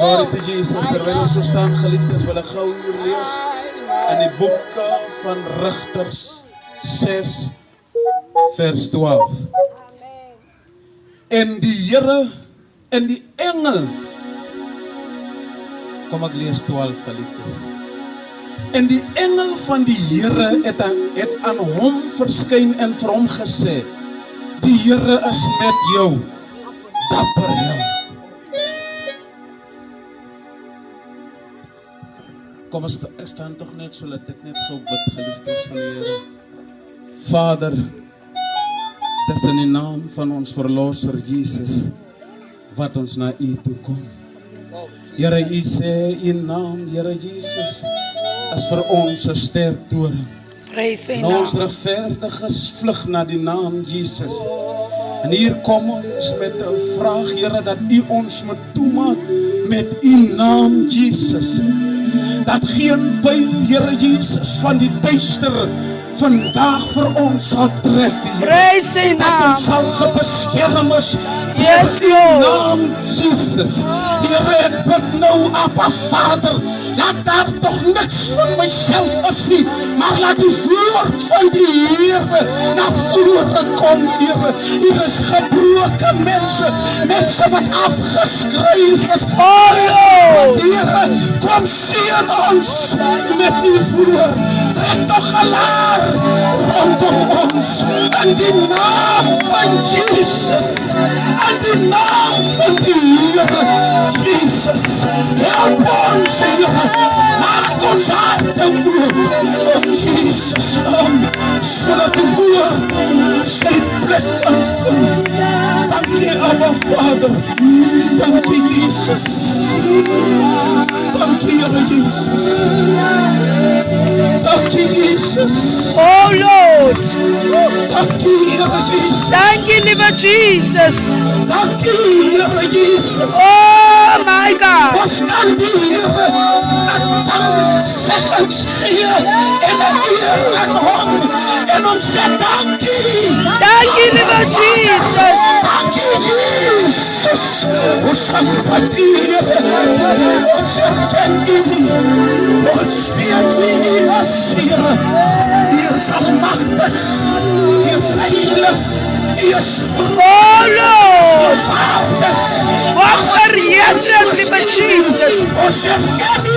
Glory to Jesus. Terwyl ons so staan, geliefdes, wil ek gou hier lees in die boeke van Rigters 6 vers 12. En die Here en die engel, kom ek lees 12, geliefdes. En die engel van die Here het aan hom verskyn en vir hom gesê, die Here is met jou, dapper held. Kom, ek staan toch net so, laat ek net gou bid, geliefdes van die Here. Vader, dit is in die naam van ons verlosser Jesus, wat ons na U toe kom. Here, U sê, U naam, Here Jesus, is vir ons 'n sterk toring. En ons regverdiges vlug na die naam Jesus. En hier kom ons met 'n vraag, Here, dat U ons moet toemaak met U naam Jesus. Dat geen pyl, Here Jesus, van die duister vandag vir ons sal tref, Here. Dat ons sal gebeskerm is deur U naam Jesus. Here, ek bid nou, Abba Vader, laat daar toch niks van myself is nie, maar laat die woord van die Here na vore kom, Here. Hier is gebroken mense wat afgeskryf is. Here, kom seën ons met U woord. Trek toch 'n laar rondom ons, in die naam van Jesus, in die naam van die Here Jesus. Help ons, Here, maak ons harte oop, in Jesus naam, sodat die woord sy plek kan vind. Dankie, Abba Vader, dankie Jesus, dankie Here Jesus, dankie Jesus. Oh Lord, dankie Here Jesus, thank you, liewe Jesus. Dankie Here Jesus. Oh my God. Ons kan die Here en dankseggings gee en 'n eer aan hom en ons sê dankie. Dankie, liewe Jesus. Dankie Jesus. Ons aanbid U, Here. Ons erken U. Ons weet wie U is, Here. U is almagtig. U is heilig. U is oh Lord. Wat verheerlik, liewe Jesus. Ons erken U,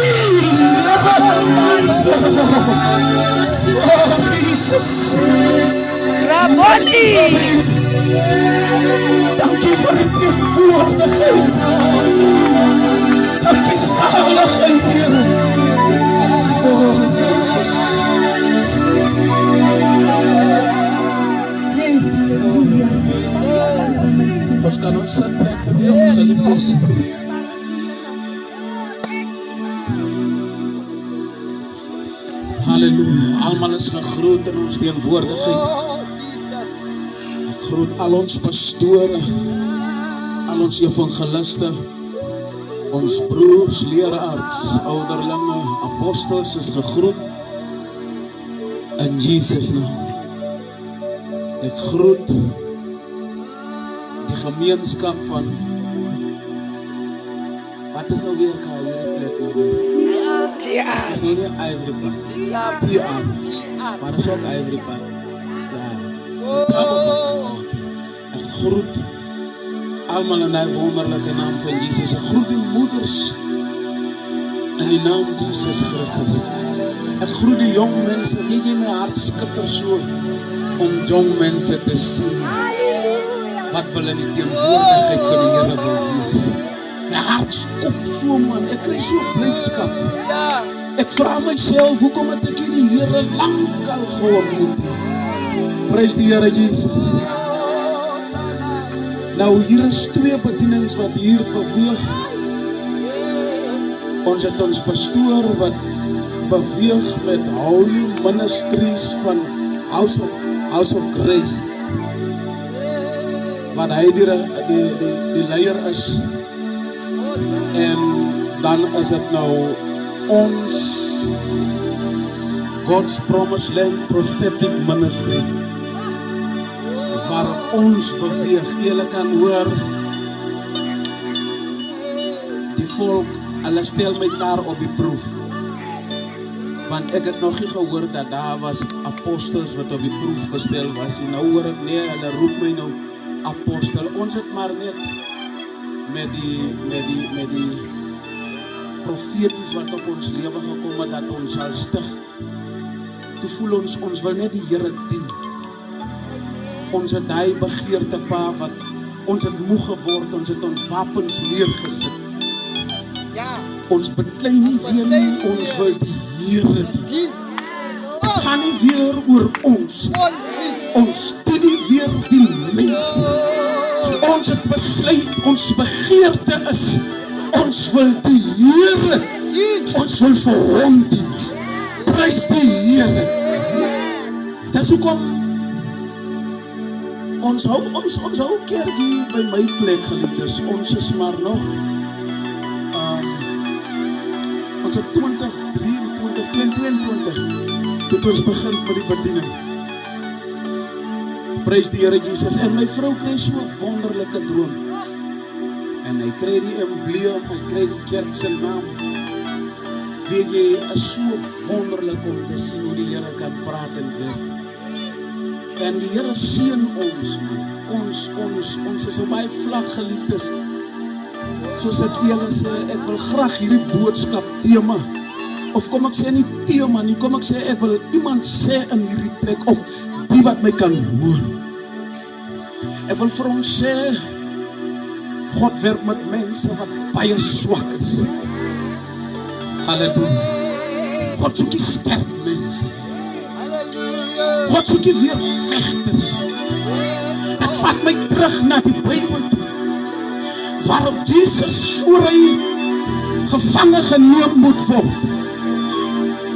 oh Jesus. Rabboni. Dankie vir die teenwoordigheid. Dankie zaligheid, Here. Oh Jesus. Ons kan ons sit plek gebeur, ons geliefdes. Halleluja, almal is gegroet in ons teenwoordigheid. Ek groet al ons pastore, al ons evangeliste, ons broers, leraars, ouderlinge, apostels is gegroet in Jesus naam. Ek groet die gemeenskap van, wat is nou weer hierdie plek nou weer? TR. Is nou nie Ivory Park. TR. Maar is ook Ivory Park. Ja. Ek groet almal in die wonderlijke naam van Jesus. Ek groet die moeders in die naam Jesus Christus. Ek groet die jong mense. Weet jy, my hart skitter so om jong mense te sien wat wil in die teenwoordigheid van die Here wil wees. My hart skop so, man. Ek kry so blydskap. Ek vra myself, hoekom het ek die Here lankal geontmoet? Prys die Here Jesus. Nou, hier is 2 bedienings wat hier beweeg. Ons het ons pastoor wat beweeg met Holy Ministries van House of Grace, wat hy die leier is. En dan is het nou ons God's Promised Land Prophetic Ministry, waarop ons beweeg. Julle kan hoor die volk, hulle stel my klaar op die proef. Want ek het nog nie gehoor dat daar was apostels wat op die proef gestel was. En nou hoor ek nee, hulle roep my nou apostel. Ons het maar net met die profeties wat op ons lewe gekom het, dat ons sal stig. Toe voel ons wil net die Here dien. Ons het daai begeerte pa, wat ons het moeg geword, ons het ons wapens neergesit. Ons beklei nie weer nie, ons wil die Here dien. Dit gaan nie weer oor ons. Ons dien nie weer die mense. Ons het besluit, ons begeerte is, ons wil die Here, ons wil vir hom dien. Prys die Here. Dis hoekom ons hou kerkie by my plek, geliefdes. Ons is maar nog ons het 2022 toe ons begin met die bediening. Prys die Here Jesus. En my vrou kry so 'n wonderlike droom. En hy kry die embleem, hy kry die kerk se naam. Weet jy, is so wonderlik om te sien hoe die Here kan praat en werk. En die Here seën ons, man. Ons is op baie vlak, geliefdes. Soos ek julle sê, ek wil graag hierdie boodskap tema, of kom ek sê nie tema nie, kom ek sê ek wil iemand sê in hierdie plek, of die wat my kan hoor. Ek wil vir hom sê, God werk met mense wat baie swak is. Halleluja. God soek die sterk mense. God soek die weer vechters. Dit vat my terug na die Bybel toe, waarop Jesus voor hy gevangen geneem moet word.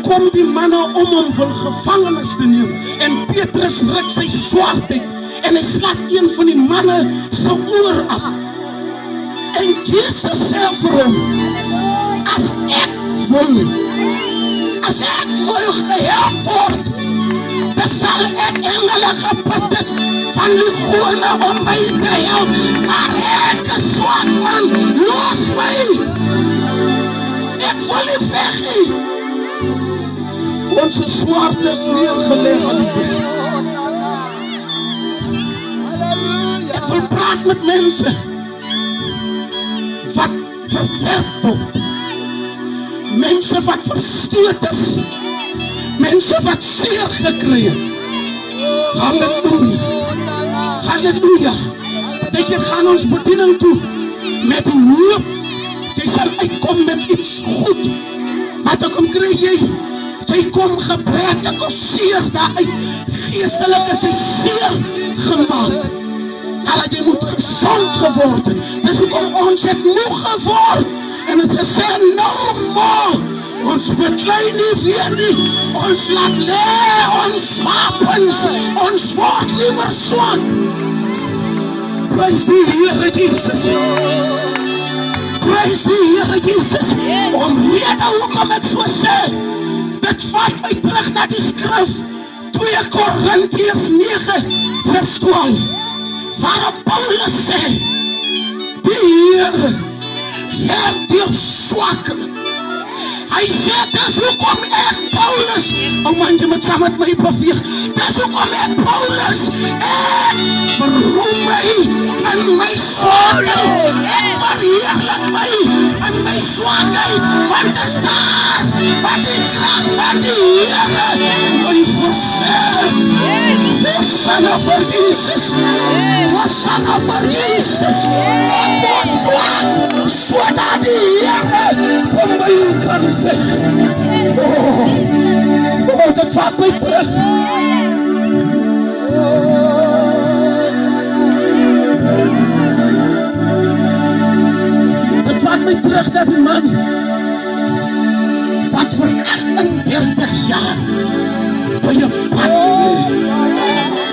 Kom die manne om hom vir gevangenis te neem, en Petrus ruk sy swaard uit, en hy slaat een van die manne sy oor af. En Jesus sê vir hom, as ek wil gehelp word, dan sal ek engele gebid het van die gone om my te help, maar ek is swak man, los my. Ek wil nie weg nie. Ons swaard is neergeleg, geliefdes. Ek wil praat met mense wat verwerp word, mense wat verstoot is, mense wat seer gekry het. Halleluja. Halleluja. Dat jy gaan ons bediening toe met die hoop, jy sal uitkom met iets goed. Maar dan kom kry jy kom gebrekkig of seer daaruit. Geestelik is jy seer gemaak. Nadat jy moet gezond geword het. Dis hoekom ons het moeg geword. En het gesê, no more. Ons beklei nie weer nie. Ons laat lê, ons wapens. Ons word liewer swak. Prys die Here Jesus. Prys die Here Jesus. Omrede hoekom ek so sê. Dit vat my terug na die skrif. 2 Korintiërs 9 vers 12. Waarop Paulus sê, die Here werk deur swakheid. Hy sê, dis hoekom ek Paulus, man, jy moet saam met my beweeg, dis hoekom ek Paulus, ek verroem my in my swakheid, ek verheerlik my in my swakheid, want is daar, wat die krag van die Here, my verstaan, Hosanna vir Jesus, Hosanna vir Jesus, ek word swak, sodat die Here vir my kan veg. Dit vat my terug. Dit vat my terug dat die man wat vir 38 jaar by 'n pad lê,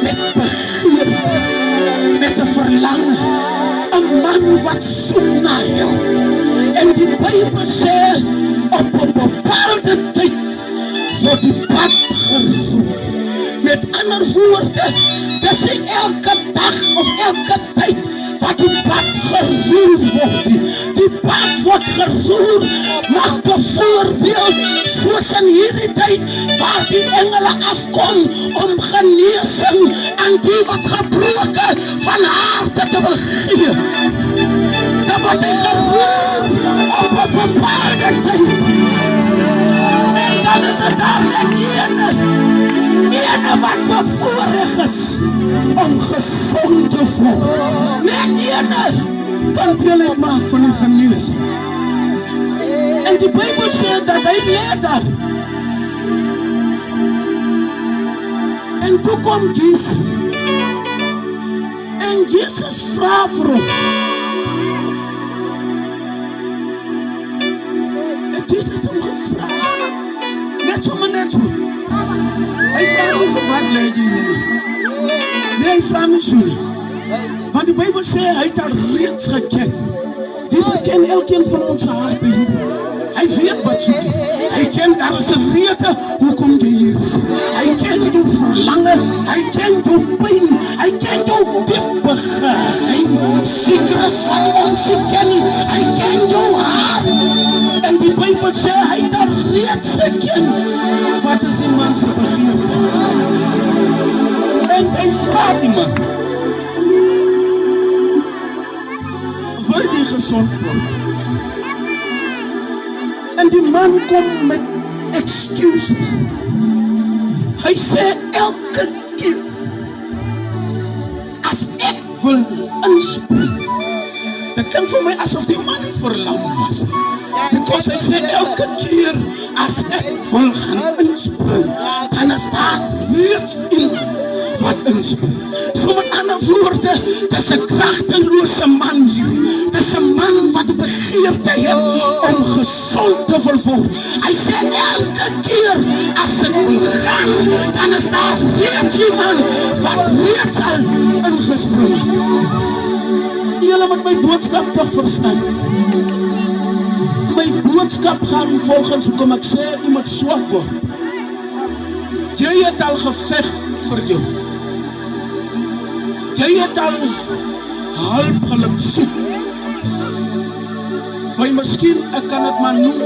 met begeerte, met 'n verlange, 'n man wat soek na hulp. En die Bybel sê, op 'n bepaalde tyd word die pad geroer. Met ander woorde, dis elke dag of elke tyd wat die pad geroer word. Die pad word geroer. Mag byvoorbeeld soos in hierdie tyd waar die engele afkom om genesing aan die wat gebroken van harte te wil gee. Dan word hy geroer op 'n bepaalde tyd. En dan is het daar net ene wat bevoorreg is om gezond te word. Net ene kan deel uitmaak van die genesing. En die Bijbel sê dat hy leed daar. En toe kom Jesus. En Jesus vra vir hom. En Jesus het hom gevra. Net so. Hy vra nie vir wat leid jy hier nie. Nee, hy vra nie so nie. Want die Bijbel sê, hy het al reeds geken. Jesus ken elkeen van ons harte hier. Hy weet wat soek jy. Hy ken, daar is 'n rede hoekom jy hier is. Hy ken jou verlange, hy ken jou pyn, hy ken jou diepe geheim. Sekere van ons ken nie, hy ken jou hart. En die Bijbel sê, hy het al reeds geken. Wat is die man se begeerte? En hy vra die man, wil jy gezond word? En die man kom met excuses. Hy sê elke keer, as ek wil inspring, dit klink vir my asof die man nie verlam was. Because hy sê elke keer, as ek wil gaan inspring, dan is daar reeds iemand wat inspring. So met ander woorde, dit is 'n kragtelose man hier. Dit is 'n man wat begeerte het om gezond te wil word. Hy sê elke keer as ek wil gaan, dan is daar reeds iemand wat reeds al ingespring het. Julle moet my boodskap toch verstaan. My boodskap gaan volgens hoekom ek sê jy moet swak word. Jy het al geveg vir jou. Jy het al hulp geluk soek. Maar miskien, ek kan het maar noem,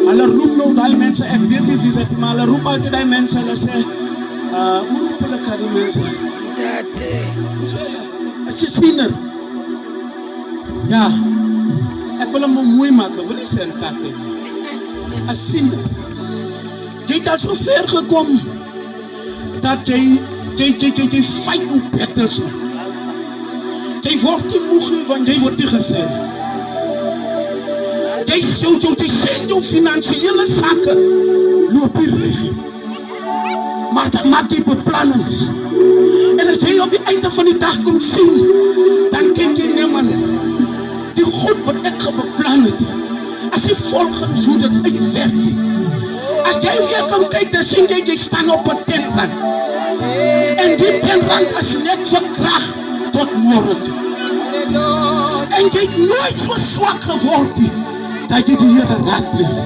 hulle roep nou die mense, ek weet nie wie sê, maar hulle roep altyd die mense, hulle sê, hoe roep hulle kan die mense? Hoe sê hulle? As jy siener. Ja, ek wil hom mooi maak, ek wil nie sê in tate. As siener. Jy het al so ver gekom, dat jy fight op battles. Jy word nie moeg, want jy word nie gesê. Jy sien jou finansiële sake loop die reg. Maar dan maak jy beplannings. En as jy op die einde van die dag kom sien, dan kyk jy nie man, die goed wat ek beplan het, as jy volgens hoe dit uitwerk. As jy weer kan kyk, dan sien jy staan op 'n tentrand. En die tentrand is net vir krag tot môre toe. En jy het nooit so swak geword nie, dat jy die Here raadpleeg.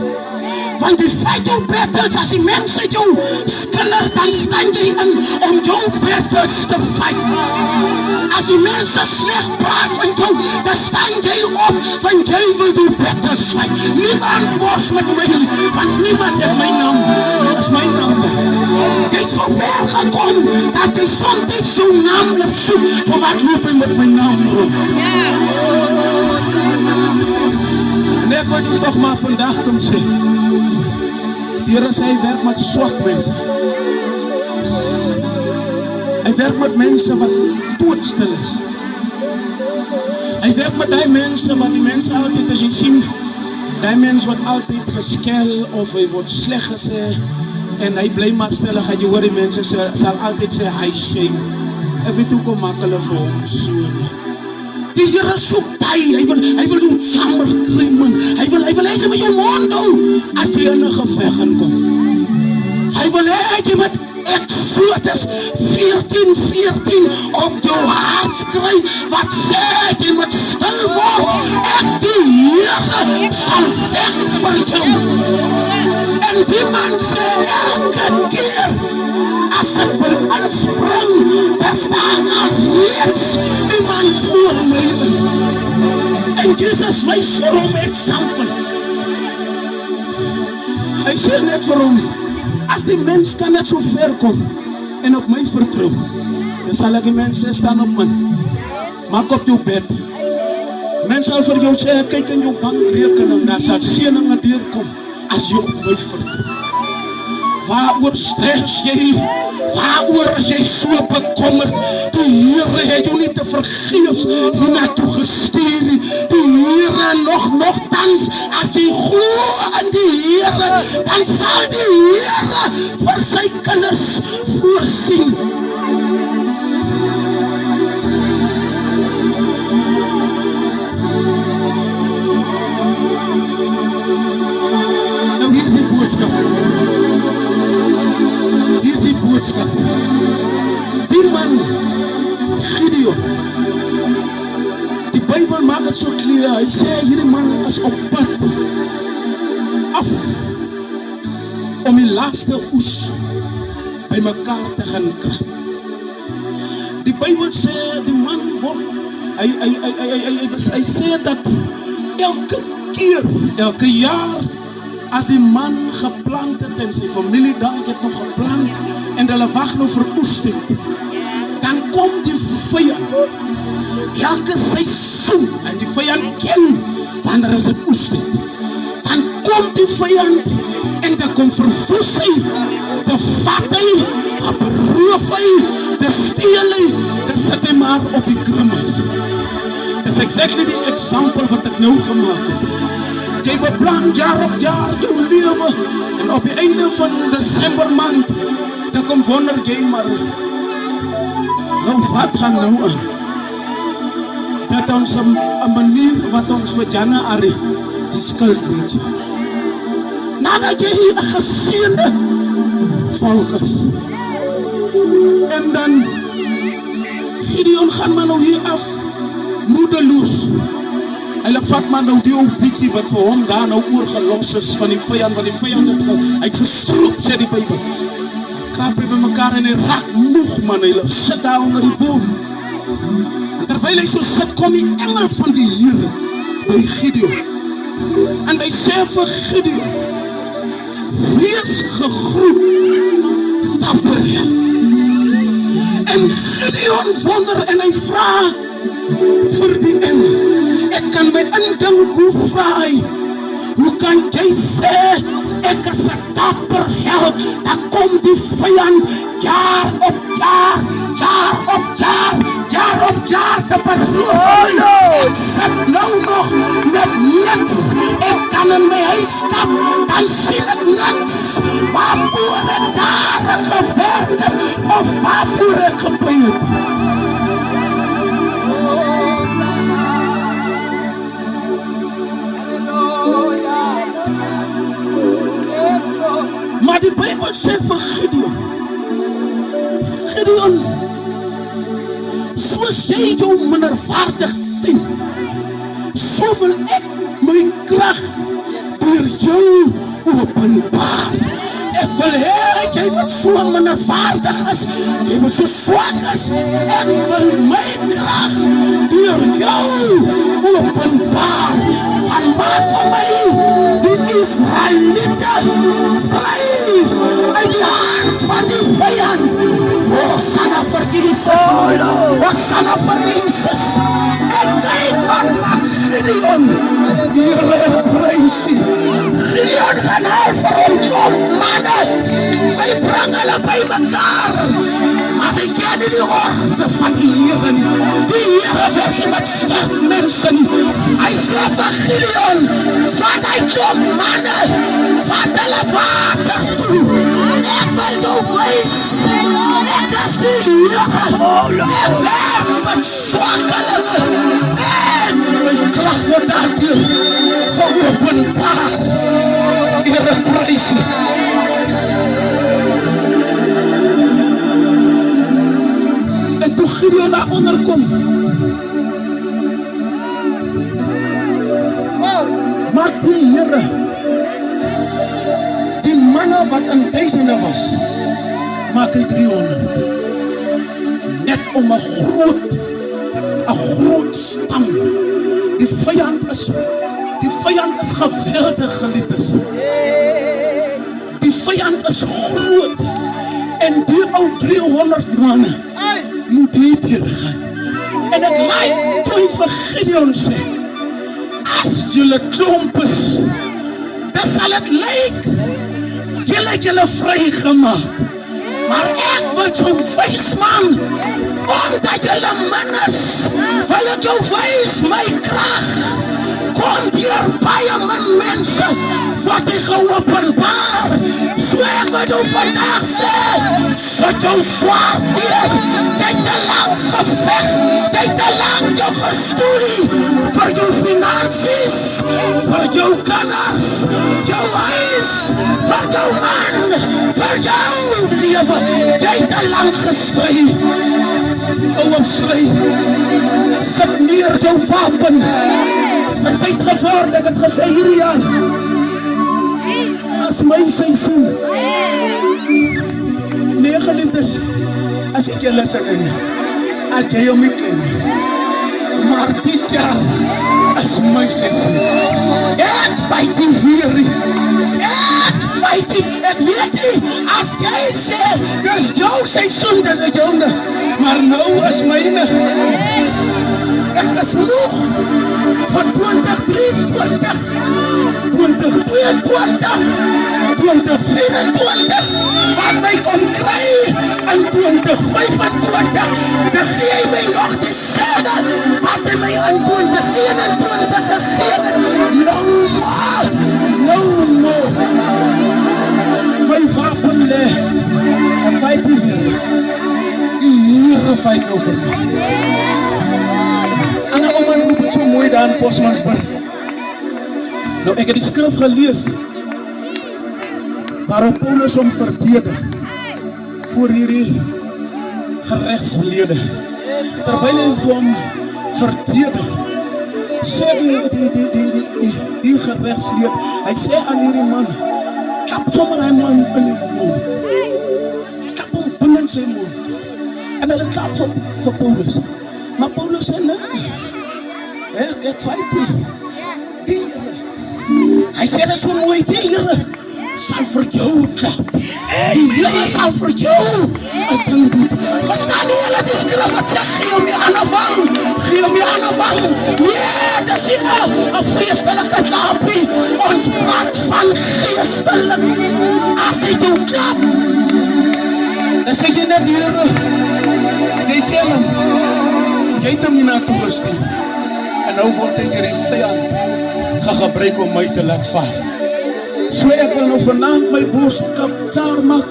Want die fight jou battles, as die mense jou skinder, dan staan jy in om jou battles te fight. As die mense sleg praat van jou, dan staan jy op, want jy wil die battles fight. Niemand mors met my, want niemand het my naam. Dat is my naam. Jy het so ver gekom, dat jy soms jou naam laat soek, voor wat loop jy met my naam rond. En ek wil jy toch maar vandag kom sê, die Here sê, hy werk met swak mense. Hy werk met mense wat doodstil is. Hy werk met die mense wat die mense altyd, as jy sien, die mense wat altyd geskel, of hy word sleg gesê, en hy bly maar stillig, en jy hoor die mense sal altyd sê, hy shame. Ek weet hoe kom maak hulle vir hom so nie. Die Here soek hy wil jou samer kry man, hy wil hy met jou mond hou, as jy in 'n geveg inkom. Hy wil hy met Exodus 14:14 op jou hart skryf, wat sê jy moet stil word, ek die Here sal veg vir jou. En die man sê elke keer, as ek wil aanspring, dan staan daar reeds iemand voor my in. En Jesus wys vir hom example. Hy sê net vir hom, as die mens kan net so ver kom en op my vertrou, dan sal ek die mens sê, staan op man, maak op jou bed. Mens sal vir jou sê, kyk in jou bankrekening, daar sal seëninge deurkom as jy op my vertrou. Waaroor stres jy? Waaroor is jy so bekommerd? Die Here het jou nie te vergeefs hiernatoe gestuur nie. Die Here nogtans, as jy glo in die Here, dan sal die Here vir sy kinders voorsien. Nou hier is die boodskap. Hier is die boodskap. Die man, Gideon, die Bybel maak het so klaar, hy sê hierdie man is op pad af om die laaste oes by mekaar te gaan krap. Die Bybel sê die man word, hy sê dat elke keer, elke jaar, as die man geplant het en sy familie dalk het nog geplant en hulle wag nou vir oesting, dan kom die vyand elke seisoen en die vyand ken wanneer is het oesting. Dan kom die vyand en dan kom verwoes hy, dan vat hy, dan beroof hy, dan steel hy, dan sit hy maar op die krimmels. Dis exactly die example wat ek nou gemaak het. Jy beplan jaar op jaar jou lewe en op die einde van Desember maand dan kom wonder jy maar nou wat gaan nou aan? Dat ons 'n manier wat ons vir Januarie die skuld weet. Nadat jy 'n geseënde volk is. En dan Gideon gaan maar nou hier af moedeloos. Hy vat maar nou die ou bietjie wat vir hom daar nou oorgelos is van die vyand, want die vyand het uitgestroop, sê die Bybel. Krap hy by mekaar en hy raak moeg man, hy sit daar onder die boom. En terwyl hy so sit, kom die engel van die Here by Gideon. En hy sê vir Gideon, wees gegroet, dapper. En Gideon wonder en hy vra vir die engel, ek kan my indink hoe vra hy, hoe kan jy sê, ek is 'n dapper held, dan kom die vyand jaar op jaar, jaar op jaar, jaar op jaar te beroof. Ek sit nou nog met niks, ek kan in my huis stap, dan sien ek niks, waarvoor ek jare gewerk het, of waarvoor ek gebring het. Maar die Bybel sê vir Gideon, Gideon, soos jy jou minderwaardig sien, so wil ek my krag deur jou openbaar. Ek wil hê jy wat so minderwaardig is, jy wat so swak is, ek wil my krag deur jou openbaar. En maak vir my die Israeliete vry uit die hand van die vyand. Hosanna vir Jesus, Hosanna vir Jesus. En kyk wat maak Gideon, Here prysie. Gideon gaan hy vir hom klomp manne, hy bring hulle by mekaar, maar hy ken nie die orde van die Here nie. Die Here werk met sterk mense nie. Hy sê vir Gideon, vat hy klomp manne, vat hulle water toe, ek wil jou wys, ek is die Here, ek werk met swakkelinge, en my krag word daartoe geopenbaar. Here prysie. En toe Gideon daar onderkom, maak die Here die manne wat in duisende was, maak hy 300. Net om 'n groot stam Die vyand is geweldig, geliefdes. Die vyand is groot. En die ou 300 manne moet hier tegengaan. En ek like toe hy vir Gideon sê, as julle klomp is, dan sal het lyk, julle het julle vrygemaak. Maar ek wil jou wys, man, omdat julle min is, wil ek jou wys my krag. Kom deur baie min mense, wat hy geopenbaar. So ek wil jou vandag sê, sit jou swaard neer, jy het te lang geveg, jy het te lang jou gestudie, vir jou finansies, vir jou kinders, jou huis, vir jou man, vir jou lewe, jy het te lang gestry. Hou op stry, sit neer jou wapen. Het tyd geword, ek het gesê hierdie jaar, as my seisoen. Nee, geliefdes, as ek julle sê nie, as jy hom nie ken, maar dit jaar, as my seisoen. Ek fight die weer nie, ek weet nie, as jy sê, dis jou seisoen, dis ek jou nie, maar nou is myne. Ek is moeg van 2023, 2022, 2024, wat my kon kry in 2025, dan gee hy my nog die selde, wat hy my in 2021 gegeen het. No more. My wapen lê, en fight nie weer. Die Here fight nou vir my. En nou man roep het so mooi daar in Postmansburg. Nou ek het die skrif gelees, waarop Paulus hom verdedig, voor hierdie gerechtslede. Terwyl hy vir hom verdedig, sê die gerechtslede, hy sê aan hierdie man, klap sommer hy man in die mond, klap hom binnen sy mond, en hulle klap vir Paulus. Maar Paulus sê, nee, ek fight die Here. Hy sê, dit is so mooi, die Here sal vir jou klap. Die Here sal vir jou een ding doen. Verstaan nie hulle die skrif wat sê, gee hom die aanvang. Nee, dit is hier een vreestelike klapie. Ons praat van geestelik. As hy jou klap, dan sê jy net die Here, jy ken hom. Jy het hom nie naartoe gestuur. En nou word hy die vyand gegebruik om my te laat val. So ek wil nou vanaand my boodskap klaar maak.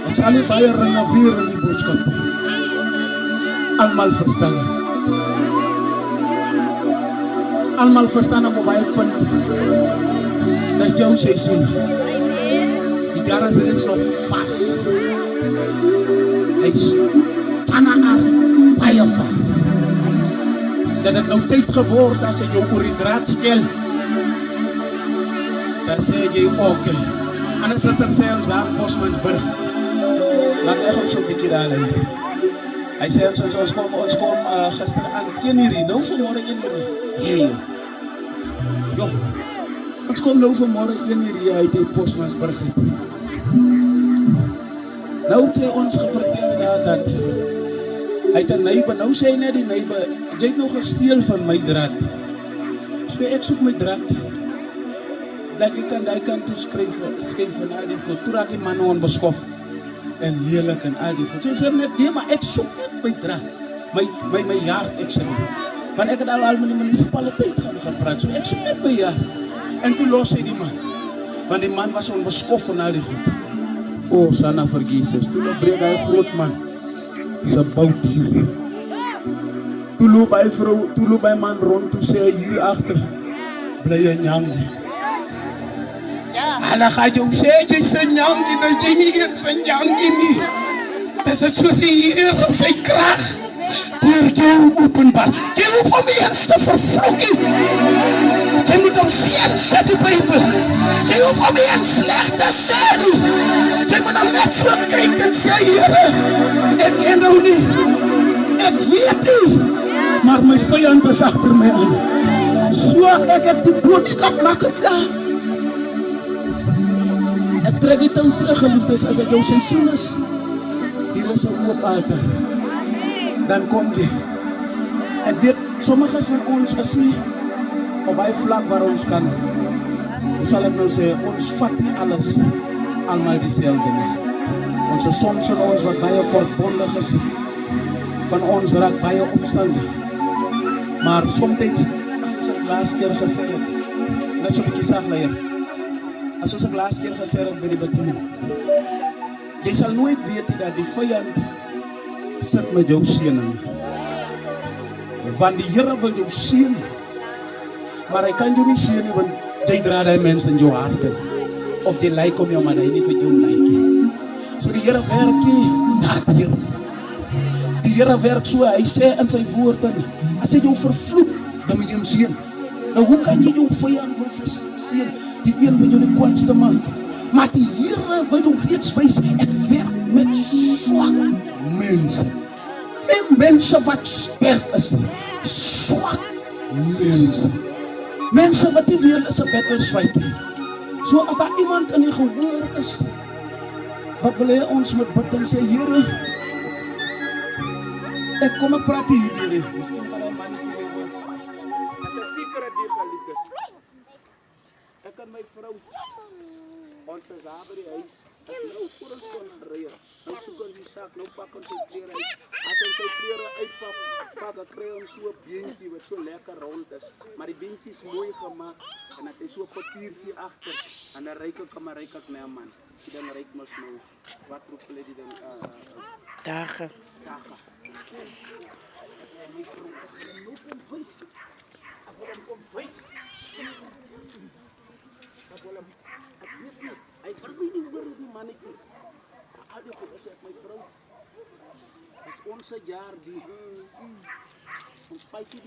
Ek sal nie baie renoveer in die boodskap. Almal verstaan. Almal verstaan op baie punt. Dat is jou seisoen. Die jaar is reeds nog vast. Hy staan aan baie vast. Dat het nou tyd geword as hy jou oor die draad skel. Dan sê jy, oké. En een sister sê ons daar in Postmansburg, laat ek ons so'n bykie daar leid. Hy sê ons kom gister aan 1 uur, nou vanmorgen 1 uur. Hey, joh, ons kom nou vanmorgen 1 uur hier uit die Postmansburg. Nou sê ons gevertel daar dat hy het een neighbor, nou sê hy net die neighbor, jy het nog gesteel van my draad. So ek soek my draad. Dat ek kan die kant toe skryf van al die goed. Toe raak die man onbeskof en lelik en al die goed. So sê net, nee, maar ek soek net my draad. My jaard, ek sê net. Want ek het al met die municipaliteit gaan gepraat. So ek soek net my jaard. En toe los hy die man. Want die man was onbeskof en al die goed. Oh, Sana vir Jesus. Toe breek hy groot man. Dis een boutdier. Toe loop hy man rond, toe sê hy hier achter, bly een jangie. En dan gaat jou sê, jy is een jangie, dis jy nie eens een jangie nie. Dis is soos die Here sy krag, deur jou openbaar. Jy hoef om die eens te vervloekie. Jy moet om sien, sê die Bybel. Jy hoef om die eens slecht te sê nie. Jy moet om net so kyk en sê, Here, ek ken nou nie. Ek weet nie. maar my vyand is agter my aan. So ek het die boodskap maak het daar. Ek trek die tong terug, geliefdes, as ek jou seisoen is. Hier is 'n oop altaar. Dan kom jy. Ek weet, sommiges van ons is nie op baie vlak waar ons kan. Hoe sal ek nou sê, ons vat nie alles almal dieselfde nie. Ons is soms van ons wat baie kortbondig is. Van ons raak baie opstandig. Maar soms, as ek laas keer gesê het, net so 'n bietjie sag leier. As ek laas keer gesê het by die bediening, jy sal nooit weet dat die vyand sit met jou seëning. Want die Here wil jou seën, maar hy kan jou nie seën nie, want jy dra daai mense in jou hart in. Of jy lyk om jou, maar hy nie vir jou lyk nie. So die Here werk nie daardeur. Die Here werk so, hy sê in sy woord, as hy jou vervloek, dan moet jy hom seën. Nou hoe kan jy jou vyand wil seën? Die een wil jou die kwaadste maak. Maar die Here wil jou reeds wys, ek werk met swak mense. En mense wat sterk is, swak mense. Mense wat nie weer is 'n battles fight nie. So as daar iemand in die gehoor is, wat wil hy ons moet bid en sê, Here, ek kom ek praat hier nie. Miskien kan hy mannetjie weer hoor. As 'n sekere die geliefdes. Ek en my vrou, ons is daar by die huis. As nou voor ons kon gery het, nou soek ons die sak, nou pak ons sy klere uit. As ons sy klere uitpak, dan kry ons so 'n beentjie wat so lekker rond is. Maar die beentjie is mooi gemaak en dat hy so 'n papiertjie agter. En dan ryk ek maar ryk ek na 'n man. Die ding ryk mos nou. Wat roep hulle die ding? Dagen. As my vrou loop en wys. Ek wil hom kom wys. Ek weet nie. Hy kan my nie hoor die mannetjie. Al die goed, sê ek my vrou. As ons 'n jaar die ons fight die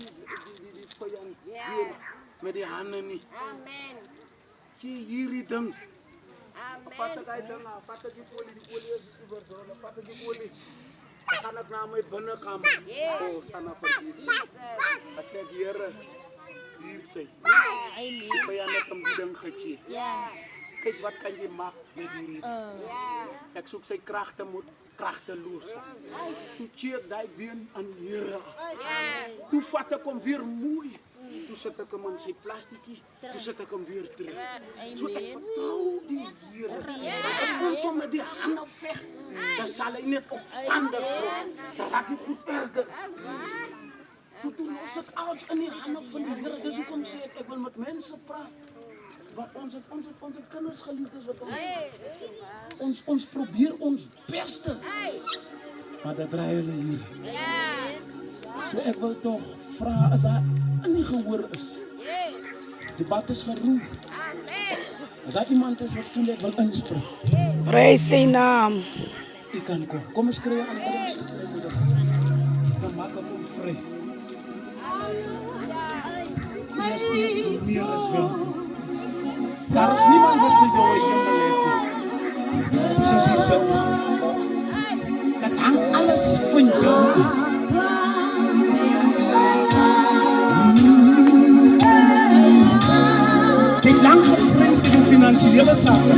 vyand hier met die hande nie. Amen. Kie hierdie ding. Amen. Vat ek hy ding, vat ek die olie is oor, vat ek die olie. Dan gaan ek na my binnekamer. Oh, sana vergif. As ek Here hier sê. Die vyand het hom die ding gegee. Ja. Kyk wat kan jy maak met hierdie. Ja. Ek soek sy kragte moet kragteloos is. Toe cheer daai been aan die Here. Ja. Toe vat ek hom weer mooi. Toe sit ek hom in sy plastietjie. Toe sit ek hom weer terug. So ek vertrou die Here. Want as ons hom met die hande veg, dan sal hy net opstandig word. Dan raak hy goed erger. Toe doen ons dit alles in die hande van die Here. Dis hoekom sê ek wil met mense praat. Wat ons kinders geliefdes wat ons probeer ons beste. Maar dat draai hulle hier. So ek wil tog vra as daar in die gehoor is. Die bad is geroep. As daar iemand is wat voel ek wil inspring. Prys sy naam. U kan kom. Kom ons kry aan ons. Dan maak ek hom vry. Yes, meer as welkom. Daar is niemand wat vir jou 'n hemel het nie. Soos jy sê. Dat hang alles van jou. Jy het lang gestry vir jou finansiële sake.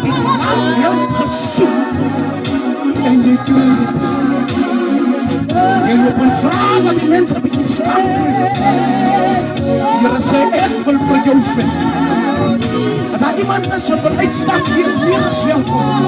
Jy het lang hulp gesoek. En jy kry dit. Jy loop en vra wat die mense 'n bietjie skaam voel. Here sê ek wil vir jou veg. As daar iemand is wat wil uitstap, hier is meer as welkom.